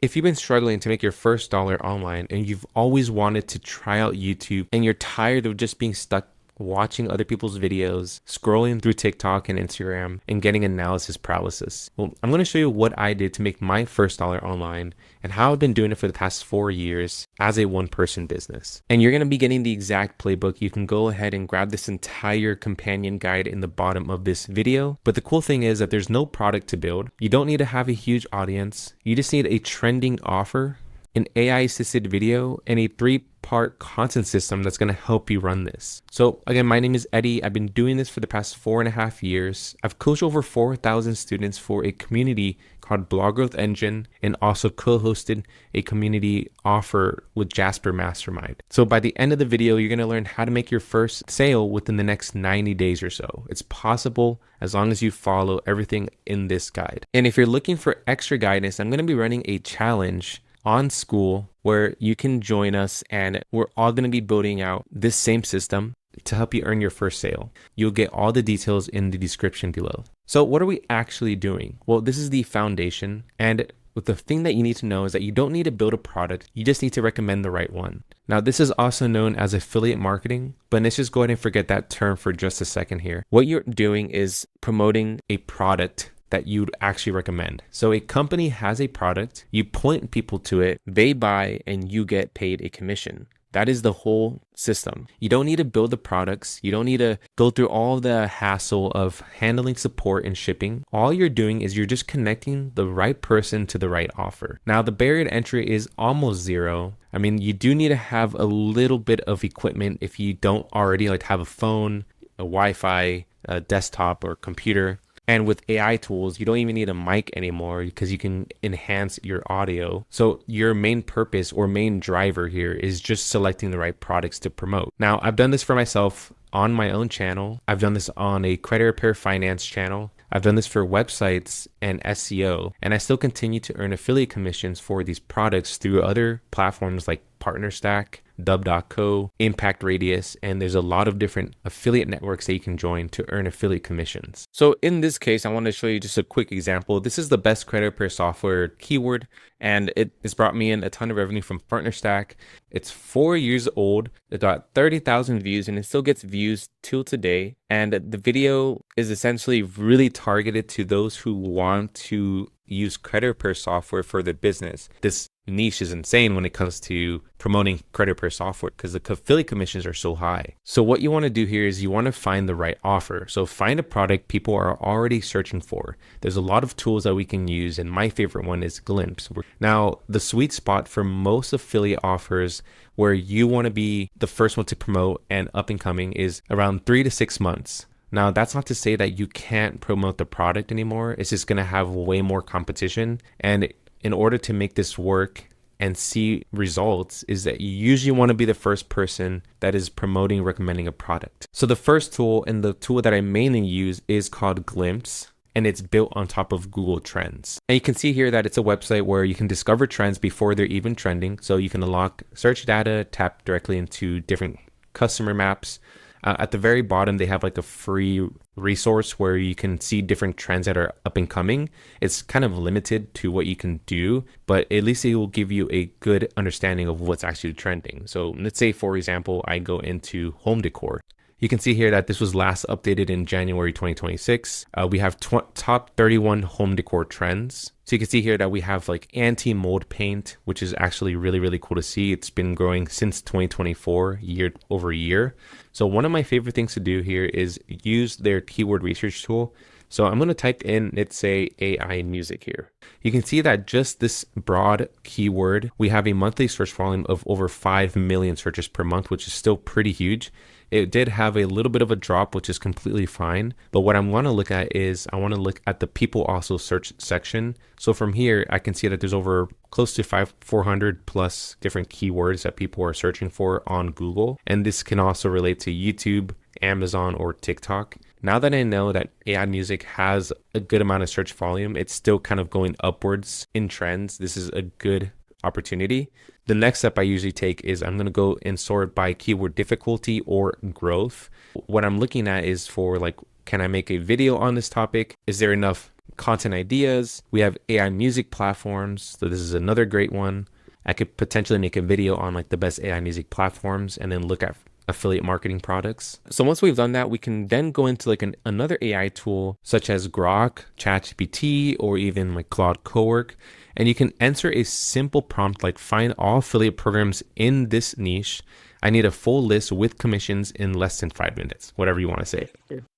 If you've been struggling to make your first dollar online and you've always wanted to try out YouTube and you're tired of just being stuck watching other people's videos, scrolling through TikTok and Instagram, and getting analysis paralysis. Well, I'm going to show you what I did to make my first dollar online and how I've been doing it for the past 4 years as a one-person business. And you're going to be getting the exact playbook. You can go ahead and grab this entire companion guide in the bottom of this video. But the cool thing is that there's no product to build. You don't need to have a huge audience. You just need a trending offer, an AI-assisted video, and a 3-part content system that's going to help you run this. So again, my name is Eddie. I've been doing this for the past 4.5 years. I've coached over 4,000 students for a community called Blog Growth Engine, and also co-hosted a community offer with Jasper Mastermind. So by the end of the video, you're going to learn how to make your first sale within the next 90 days or so. It's possible as long as you follow everything in this guide. And if you're looking for extra guidance, I'm going to be running a challenge on Skool where you can join us, and we're all going to be building out this same system to help you earn your first sale. You'll get all the details in the description below. So what are we actually doing? Well, this is the foundation, and the thing that you need to know is that you don't need to build a product, you just need to recommend the right one. Now, this is also known as affiliate marketing, but let's just go ahead and forget that term for just a second here. What you're doing is promoting a product that you'd actually recommend. So a company has a product, you point people to it, they buy, and you get paid a commission. That is the whole system. You don't need to build the products. You don't need to go through all the hassle of handling support and shipping. All you're doing is you're just connecting the right person to the right offer. Now, the barrier to entry is almost zero. I mean, you do need to have a little bit of equipment if you don't already have a phone, a Wi-Fi, a desktop, or computer. And with AI tools, you don't even need a mic anymore because you can enhance your audio. So your main purpose or main driver here is just selecting the right products to promote. Now, I've done this for myself on my own channel. I've done this on a credit repair finance channel. I've done this for websites and SEO, and I still continue to earn affiliate commissions for these products through other platforms like PartnerStack, Dub.co, Impact Radius, and there's a lot of different affiliate networks that you can join to earn affiliate commissions. So in this case, I want to show you just a quick example. This is the best credit repair software keyword, and it's brought me in a ton of revenue from PartnerStack. It's 4 years old. It got 30,000 views, and it still gets views till today. And the video is essentially really targeted to those who want to use credit repair software for their business. This niche is insane when it comes to promoting credit repair software because the affiliate commissions are so high. So what you want to do here is you want to find the right offer. So find a product people are already searching for. There's a lot of tools that we can use, and my favorite one is Glimpse. Now, the sweet spot for most affiliate offers where you want to be the first one to promote and up and coming is around 3 to 6 months. Now, that's not to say that you can't promote the product anymore. It's just going to have way more competition. And in order to make this work and see results is that you usually want to be the first person that is promoting, recommending a product. So the first tool, and the tool that I mainly use, is called Glimpse, and it's built on top of Google Trends. And you can see here that it's a website where you can discover trends before they're even trending. So you can unlock search data, tap directly into different customer maps. At the very bottom, they have a free resource where you can see different trends that are up and coming. It's kind of limited to what you can do, but at least it will give you a good understanding of what's actually trending. So let's say, for example, I go into home decor. You can see here that this was last updated in January 2026. We have top 31 home decor trends. So you can see here that we have anti-mold paint, which is actually really, really cool to see. It's been growing since 2024, year over year. So one of my favorite things to do here is use their keyword research tool. So I'm going to type in, let's say, AI music here. You can see that just this broad keyword, we have a monthly search volume of over 5 million searches per month, which is still pretty huge. It did have a little bit of a drop, which is completely fine. But what I want to look at is I want to look at the people also search section. So from here, I can see that there's over close to 400 plus different keywords that people are searching for on Google. And this can also relate to YouTube, Amazon, or TikTok. Now that I know that AI music has a good amount of search volume, it's still kind of going upwards in trends. This is a good opportunity. The next step I usually take is I'm going to go and sort by keyword difficulty or growth. What I'm looking at is for can I make a video on this topic? Is there enough content ideas. We have AI music platforms. So this is another great one. I could potentially make a video on like the best AI music platforms and then look at affiliate marketing products. So once we've done that, we can then go into like another AI tool such as Grok, ChatGPT, or even like Claude Cowork. And you can enter a simple prompt like find all affiliate programs in this niche. I need a full list with commissions in less than 5 minutes, whatever you want to say.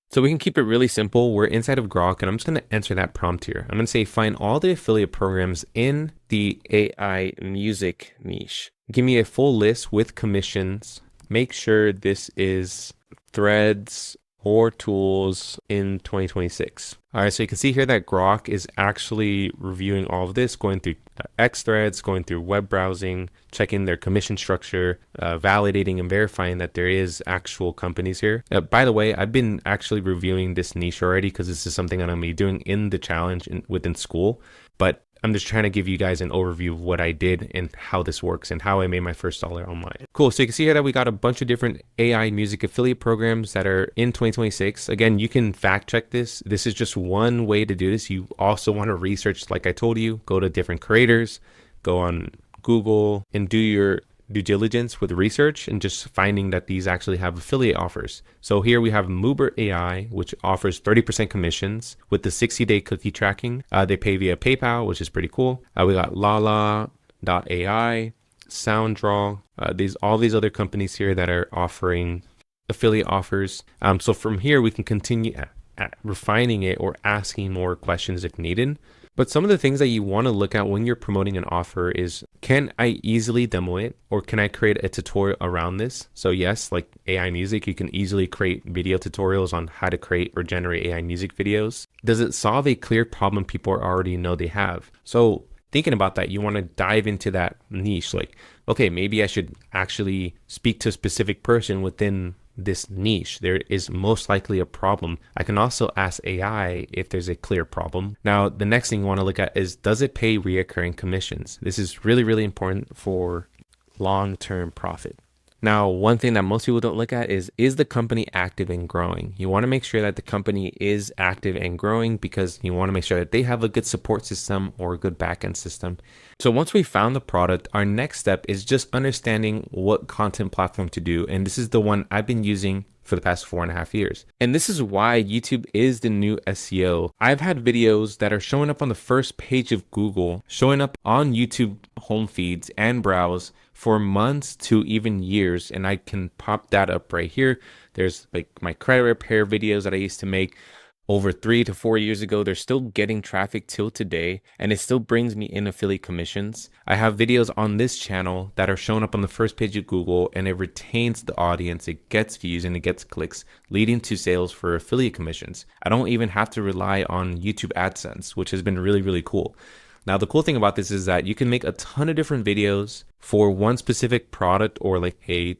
So we can keep it really simple. We're inside of Grok, and I'm just going to enter that prompt here. I'm going to say find all the affiliate programs in the AI music niche. Give me a full list with commissions. Make sure this is threads or tools in 2026. All right, so you can see here that Grok is actually reviewing all of this, going through X threads, going through web browsing, checking their commission structure, validating and verifying that there is actual companies here. By the way, I've been actually reviewing this niche already because this is something that I'm going to be doing in the challenge within Skool. But I'm just trying to give you guys an overview of what I did and how this works and how I made my first dollar online. Cool. So you can see here that we got a bunch of different AI music affiliate programs that are in 2026. Again, you can fact check this. This is just one way to do this. You also want to research, like I told you, go to different creators, go on Google and do your due diligence with research and just finding that these actually have affiliate offers. So here we have Moober AI, which offers 30% commissions with the 60-day cookie tracking. They pay via PayPal, which is pretty cool. We got Lala.ai, SoundDraw, all these other companies here that are offering affiliate offers. So from here, we can continue at refining it or asking more questions if needed. But some of the things that you want to look at when you're promoting an offer is, can I easily demo it or can I create a tutorial around this? So yes, like AI music, you can easily create video tutorials on how to create or generate AI music videos. Does it solve a clear problem people already know they have? So thinking about that, you want to dive into that niche. Like, okay, maybe I should actually speak to a specific person within this niche. There is most likely a problem. I can also ask AI if there's a clear problem. Now, the next thing you want to look at is, does it pay reoccurring commissions? This is really, really important for long-term profit. Now, one thing that most people don't look at is the company active and growing? You want to make sure that the company is active and growing because you want to make sure that they have a good support system or a good backend system. So once we found the product, our next step is just understanding what content platform to do. And this is the one I've been using for the past 4.5 years. And this is why YouTube is the new SEO. I've had videos that are showing up on the first page of Google, showing up on YouTube home feeds and browse for months to even years. And I can pop that up right here. There's like my credit repair videos that I used to make over 3 to 4 years ago. They're still getting traffic till today, and it still brings me in affiliate commissions. I have videos on this channel that are showing up on the first page of Google, and it retains the audience, it gets views, and it gets clicks, leading to sales for affiliate commissions. I don't even have to rely on YouTube AdSense, which has been really, really cool. Now, the cool thing about this is that you can make a ton of different videos for one specific product or like a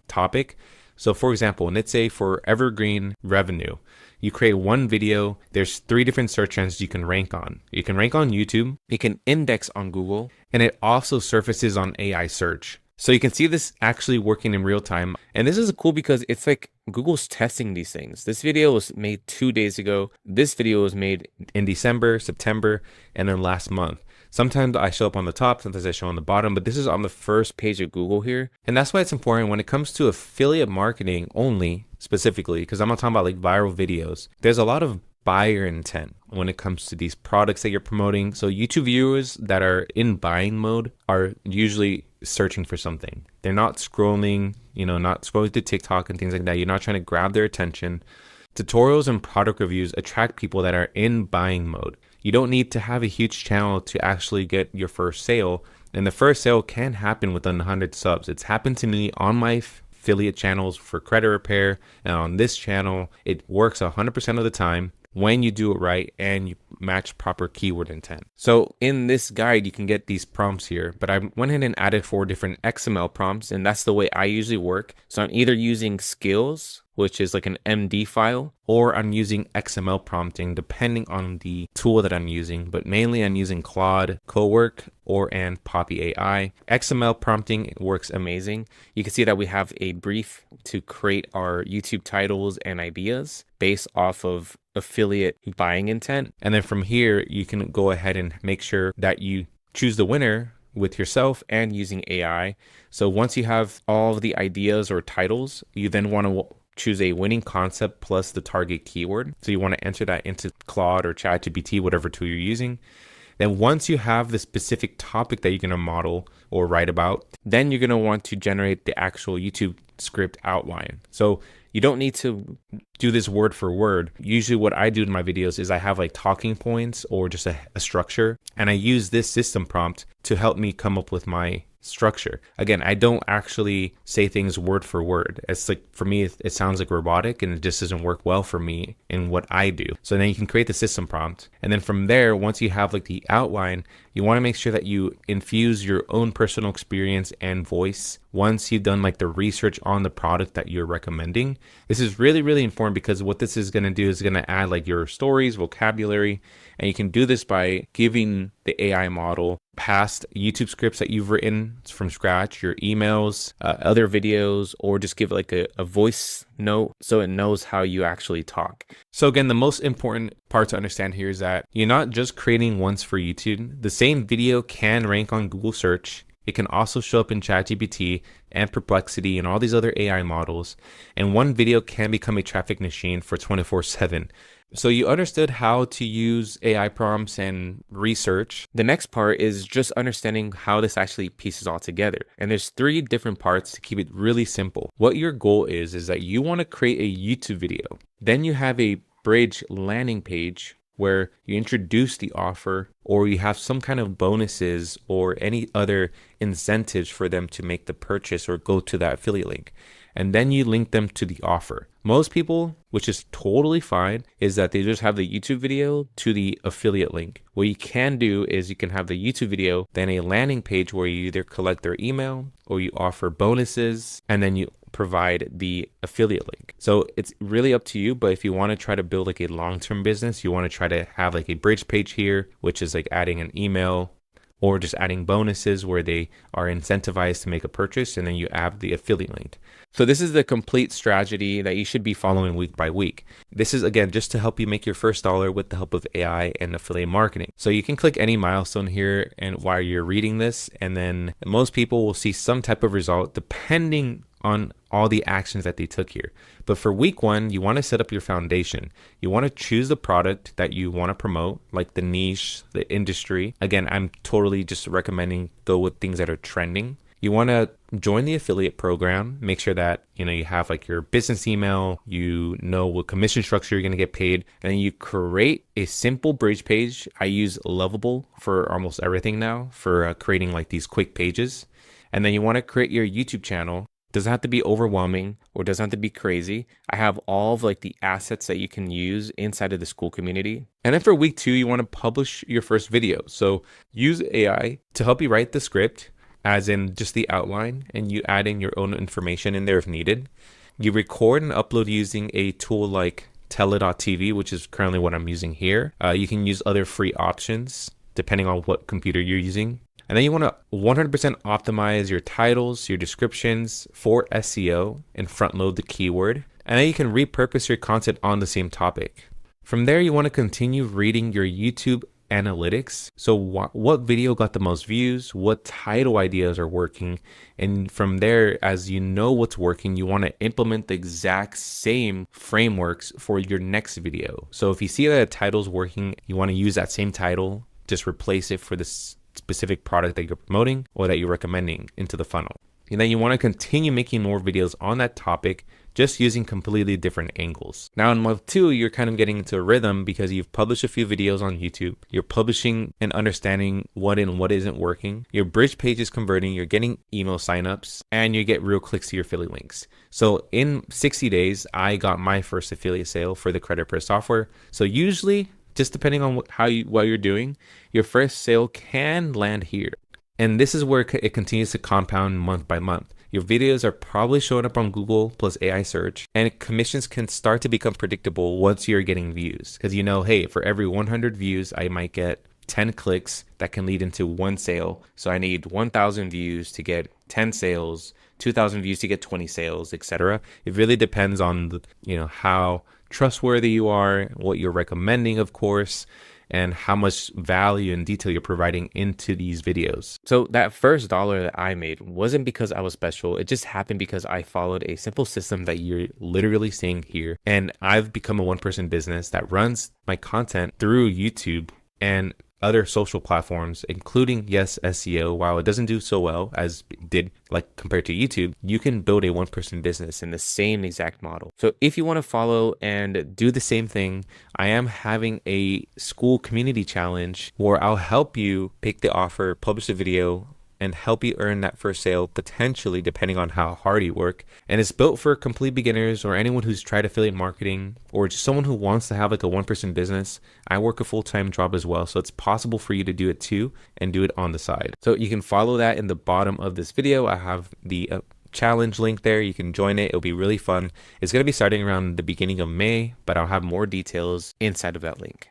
topic. So for example, let's say for evergreen revenue, you create one video, there's 3 different search engines you can rank on. You can rank on YouTube, you can index on Google, and it also surfaces on AI search. So you can see this actually working in real time. And this is cool because it's like Google's testing these things. This video was made 2 days ago. This video was made in December, September, and then last month. Sometimes I show up on the top, sometimes I show on the bottom, but this is on the first page of Google here. And that's why it's important when it comes to affiliate marketing only, specifically, because I'm not talking about like viral videos. There's a lot of buyer intent when it comes to these products that you're promoting. So YouTube viewers that are in buying mode are usually searching for something. They're not scrolling, not scrolling to TikTok and things like that. You're not trying to grab their attention. Tutorials and product reviews attract people that are in buying mode. You don't need to have a huge channel to actually get your first sale. And the first sale can happen within 100 subs. It's happened to me on my affiliate channels for credit repair. And on this channel, it works 100% of the time when you do it right and you match proper keyword intent. So in this guide, you can get these prompts here, but I went ahead and added 4 different XML prompts, and that's the way I usually work. So I'm either using skills which is like an MD file, or I'm using XML prompting depending on the tool that I'm using, but mainly I'm using Claude, Cowork, and Poppy AI. XML prompting works amazing. You can see that we have a brief to create our YouTube titles and ideas based off of affiliate buying intent. And then from here, you can go ahead and make sure that you choose the winner with yourself and using AI. So once you have all of the ideas or titles, you then want to choose a winning concept plus the target keyword. So you want to enter that into Claude or ChatGPT, whatever tool you're using. Then once you have the specific topic that you're going to model or write about, then you're going to want to generate the actual YouTube script outline. So you don't need to do this word for word. Usually what I do in my videos is I have like talking points or just a structure, and I use this system prompt to help me come up with my structure. Again, I don't actually say things word for word. It's like, for me, it sounds like robotic and it just doesn't work well for me in what I do. So then you can create the system prompt. And then from there, once you have like the outline, you want to make sure that you infuse your own personal experience and voice once you've done like the research on the product that you're recommending. This is really, really important because what this is going to do is going to add like your stories, vocabulary, and you can do this by giving the AI model past YouTube scripts that you've written from scratch, your emails, other videos, or just give it like a voice note so it knows how you actually talk. So again, the most important part to understand here is that you're not just creating once for YouTube. The same video can rank on Google search. It can also show up in ChatGPT and Perplexity and all these other AI models. And one video can become a traffic machine for 24/7. So you understood how to use AI prompts and research. The next part is just understanding how this actually pieces all together. And there's 3 different parts to keep it really simple. What your goal is that you want to create a YouTube video. Then you have a bridge landing page where you introduce the offer, or you have some kind of bonuses or any other incentives for them to make the purchase or go to that affiliate link. And then you link them to the offer. Most people, which is totally fine, is that they just have the YouTube video to the affiliate link. What you can do is you can have the YouTube video, then a landing page where you either collect their email or you offer bonuses, and then you provide the affiliate link. So it's really up to you, but if you want to try to build like a long-term business, you want to try to have like a bridge page here, which is like adding an email or just adding bonuses where they are incentivized to make a purchase, and then you add the affiliate link. So this is the complete strategy that you should be following week by week. This is, again, just to help you make your first dollar with the help of AI and affiliate marketing. So you can click any milestone here and while you're reading this, and then most people will see some type of result depending on all the actions that they took here. But for week 1, you want to set up your foundation. You want to choose the product that you want to promote, like the niche, the industry. Again, I'm totally just recommending go with things that are trending. You want to join the affiliate program, make sure that, you have like your business email, you know what commission structure you're going to get paid, and then you create a simple bridge page. I use Lovable for almost everything now for creating like these quick pages. And then you want to create your YouTube channel. Doesn't have to be overwhelming or doesn't have to be crazy. I have all of like the assets that you can use inside of the Skool community. And then for week 2, you want to publish your first video. So use AI to help you write the script, as in just the outline, and you add in your own information in there if needed. You record and upload using a tool like tele.tv, which is currently what I'm using here. You can use other free options depending on what computer you're using. And then you want to 100% optimize your titles, your descriptions for SEO, and front load the keyword. And then you can repurpose your content on the same topic. From there, you want to continue reading your YouTube analytics. So what video got the most views, what title ideas are working, and from there, as you know what's working, you want to implement the exact same frameworks for your next video. So if you see that a title's working, you want to use that same title, just replace it for this specific product that you're promoting or that you're recommending into the funnel. And then you want to continue making more videos on that topic, just using completely different angles. Now in month 2, you're kind of getting into a rhythm because you've published a few videos on YouTube. You're publishing and understanding what and what isn't working. Your bridge page is converting. You're getting email signups, and you get real clicks to your affiliate links. So in 60 days, I got my first affiliate sale for the credit press software. So usually, just depending on what you're doing, your first sale can land here. And this is where it continues to compound month by month. Your videos are probably showing up on Google plus AI search, and commissions can start to become predictable once you're getting views. Because you know, hey, for every 100 views, I might get 10 clicks that can lead into one sale. So I need 1,000 views to get 10 sales, 2,000 views to get 20 sales, etc. It really depends on how trustworthy you are, what you're recommending, of course, and how much value and detail you're providing into these videos. So that first dollar that I made wasn't because I was special. It just happened because I followed a simple system that you're literally seeing here. And I've become a one-person business that runs my content through YouTube and other social platforms, including, yes, SEO. While it doesn't do so well as it did like compared to YouTube, you can build a one-person business in the same exact model. So if you want to follow and do the same thing, I am having a Skool community challenge where I'll help you pick the offer, publish a video, and help you earn that first sale, potentially depending on how hard you work. And it's built for complete beginners or anyone who's tried affiliate marketing or just someone who wants to have like a one-person business. I work a full-time job as well, so it's possible for you to do it too and do it on the side. So you can follow that in the bottom of this video. I have the challenge link there. You can join it. It'll be really fun. It's going to be starting around the beginning of May, but I'll have more details inside of that link.